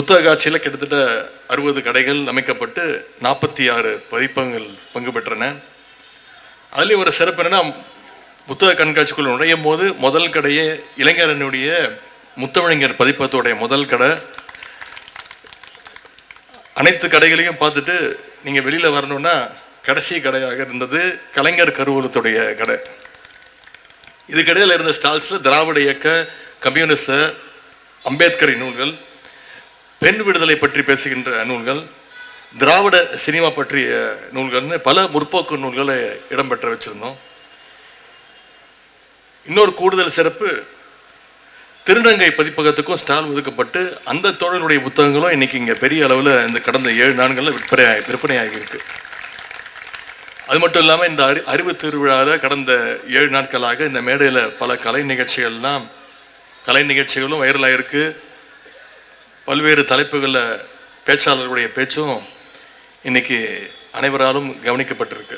புத்தக காட்சியில் கிட்டத்தட்ட 60 கடைகள் அமைக்கப்பட்டு 46 பதிப்பகங்கள் பங்கு பெற்றன. அதுலேயும் ஒரு சிறப்பு என்னன்னா, புத்தக கண்காட்சிக்குள்ள நுழையும் போது முதல் கடையே இளைஞரனுடைய முத்தமிழர் பதிப்பகத்துடைய முதல் கடை. அனைத்து கடைகளையும் பார்த்துட்டு நீங்கள் வெளியில் வரணும்னா கடைசி கடையாக இருந்தது கலைஞர் கருவூலத்துடைய கடை. இது கடையில் இருந்த ஸ்டால்ஸில் திராவிட இயக்க, கம்யூனிச, அம்பேத்கரின் நூல்கள், பெண் விடுதலை பற்றி பேசுகின்ற நூல்கள், திராவிட சினிமா பற்றிய நூல்கள்னு பல முற்போக்கு நூல்களை இடம்பெற்ற வச்சுருந்தோம். இன்னொரு கூடுதல் சிறப்பு, திருநங்கை பதிப்பகத்துக்கும் ஸ்டால் ஒதுக்கப்பட்டு அந்த தோழர்களுடைய புத்தகங்களும் இன்னைக்கு இங்கே பெரிய அளவில் இந்த கடந்த 7 நாட்களில் விற்பனையாகி இருக்கு. அது மட்டும் இல்லாமல் இந்த அறிவு திருவிழாவில் கடந்த 7 நாட்களாக இந்த மேடையில் பல கலை நிகழ்ச்சிகளும் வைரலாகிருக்கு. பல்வேறு தலைப்புகளில் பேச்சாளர்களுடைய பேச்சும் இன்னைக்கு அனைவராலும் கவனிக்கப்பட்டிருக்கு.